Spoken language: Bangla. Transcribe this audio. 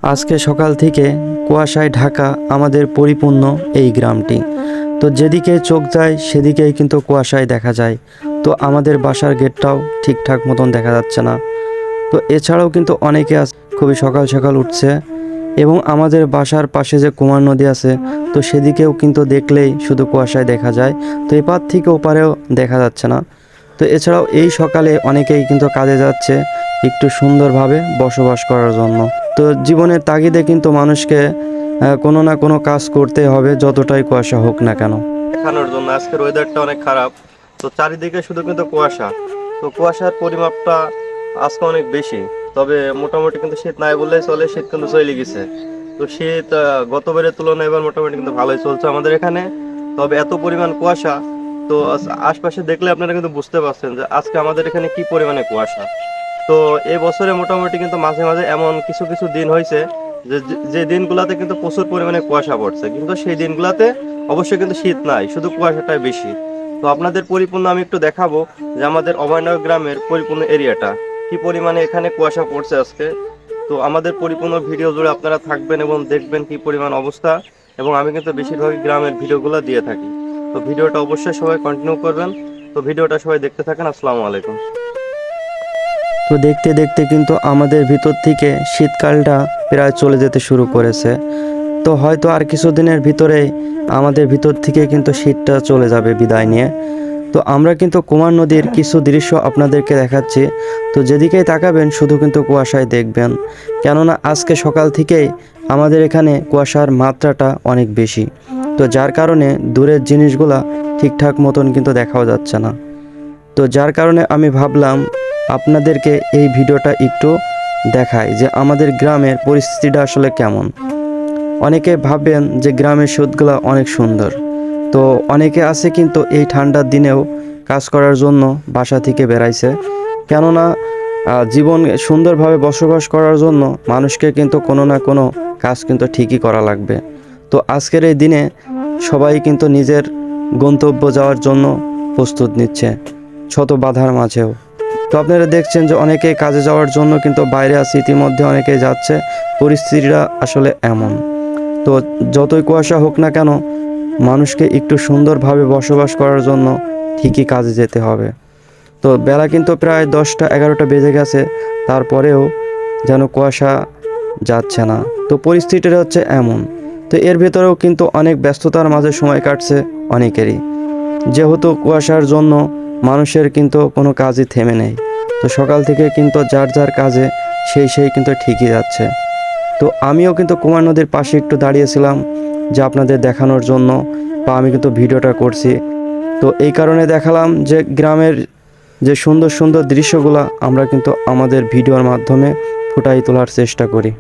আজকে সকাল থেকে কুয়াশায় ঢাকা আমাদের পরিপূর্ণ এই গ্রামটি। তো যেদিকে চোখ যায় সেদিকেই কিন্তু কুয়াশায় দেখা যায়। তো আমাদের বাসার গেটটাও ঠিকঠাক মতন দেখা যাচ্ছে না। তো এছাড়াও কিন্তু অনেকে খুবই সকাল সকাল উঠছে এবং আমাদের বাসার পাশে যে কুমার নদী আছে তো সেদিকেও কিন্তু দেখলেই শুধু কুয়াশায় দেখা যায়। তো এপার থেকে ওপারেও দেখা যাচ্ছে না। তো এছাড়াও এই সকালে অনেকেই কিন্তু কাজে যাচ্ছে একটু সুন্দরভাবে বসবাস করার জন্য। তো জীবনের তাগিদে কিন্তু মানুষকে কোনো না কোনো কাজ করতে হবে, যতটাই কুয়াশা হোক না কেন। দেখানোর জন্য আজকের ওয়েদারটা অনেক খারাপ, তো চারিদিকে শুধু কিন্তু কুয়াশা। তো কুয়াশার পরিমাপটা আজকে অনেক বেশি, তবে মোটামুটি কিন্তু শীত নাই বললেই চলে, শীত কিন্তু চলে গেছে। তো শীত গতবারের তুলনায় এবার মোটামুটি কিন্তু ভালোই চলছে আমাদের এখানে। তবে এত পরিমাণ কুয়াশা, তো আশপাশে দেখলে আপনারা কিন্তু বুঝতে পারছেন যে আজকে আমাদের এখানে কি পরিমাণে কুয়াশা। তো এই বছরে মোটামুটি কিন্তু মাঝে মাঝে এমন কিছু কিছু দিন হয়েছে যে যে দিনগুলোতে কিন্তু প্রচুর পরিমাণে কুয়াশা পড়ছে, কিন্তু সেই দিনগুলোতে অবশ্যই কিন্তু শীত নাই, শুধু কুয়াশাটাই বেশি। তো আপনাদের পরিপূর্ণ আমি একটু দেখাবো যে আমাদের অভয়নগর গ্রামের পরিপূর্ণ এরিয়াটা কি পরিমাণে এখানে কুয়াশা পড়ছে আজকে। তো আমাদের পরিপূর্ণ ভিডিও জুড়ে আপনারা থাকবেন এবং দেখবেন কি পরিমাণ অবস্থা। এবং আমি কিন্তু বেশিরভাগই গ্রামের ভিডিওগুলো দিয়ে থাকি। তো ভিডিওটা অবশ্যই সবাই কন্টিনিউ করবেন। তো ভিডিওটা সবাই দেখতে থাকেন। আসসালামু আলাইকুম। তো দেখতে দেখতে কিন্তু আমাদের ভিতর থেকে শীতকালটা প্রায় চলে যেতে শুরু করেছে। তো হয়তো আর কিছুদিনের ভিতরেই আমাদের ভিতর থেকে কিন্তু শীতটা চলে যাবে বিদায় নিয়ে। তো আমরা কিন্তু কুমার নদীর কিছু দৃশ্য আপনাদেরকে দেখাচ্ছি। তো যেদিকেই তাকাবেন শুধু কিন্তু কুয়াশায় দেখবেন, কেননা আজকে সকাল থেকেই আমাদের এখানে কুয়াশার মাত্রাটা অনেক বেশি। তো যার কারণে দূরের জিনিসগুলা ঠিকঠাক মতন কিন্তু দেখাও যাচ্ছে না। তো যার কারণে আমি ভাবলাম আপনাদেরকে এই ভিডিওটা একটু দেখাই যে আমাদের গ্রামের পরিস্থিতিটা আসলে কেমন। অনেকে ভাববেন যে গ্রামের স্রোতগুলো অনেক সুন্দর। তো অনেকে আছে কিন্তু এই ঠান্ডার দিনেও কাজ করার জন্য বাসা থেকে বেড়াইছে, কেননা জীবন সুন্দরভাবে বসবাস করার জন্য মানুষকে কিন্তু কোনো না কোনো কাজ কিন্তু ঠিকই করা লাগবে। তো আজকের এই দিনে সবাই কিন্তু নিজের গন্তব্য যাওয়ার জন্য প্রস্তুত নিচ্ছে শত বাধার মাঝেও। তো আপনারা দেখছেন যে অনেকেই কাজে যাওয়ার জন্য কিন্তু বাইরে আছে, ইতিমধ্যে অনেকেই যাচ্ছে। পরিস্থিতিটা আসলে এমন। তো যতই কুয়াশা হোক না কেন মানুষকে একটু সুন্দরভাবে বসবাস করার জন্য ঠিকই কাজে যেতে হবে। তো বেলা কিন্তু প্রায় 10টা 11টা বেজে গেছে, তারপরেও যেন কুয়াশা যাচ্ছে না। তো পরিস্থিতিটা হচ্ছে এমন। তো এর ভেতরেও কিন্তু অনেক ব্যস্ততার মাঝে সময় কাটছে অনেকেরই, যেহেতু কুয়াশার জন্য মানুষের কিন্তু কোনো কাজই থেমে নেই। তো সকাল থেকে কিন্তু যার যার কাজে সেই কিন্তু ঠিকই যাচ্ছে। তো আমিও কিন্তু কুমার নদীর পাশে একটু দাঁড়িয়েছিলাম যে আপনাদের দেখানোর জন্য, বা আমি কিন্তু ভিডিওটা করছি। তো এই কারণে দেখালাম যে গ্রামের যে সুন্দর সুন্দর দৃশ্যগুলো আমরা কিন্তু আমাদের ভিডিওর মাধ্যমে ফুটাই তোলার চেষ্টা করি।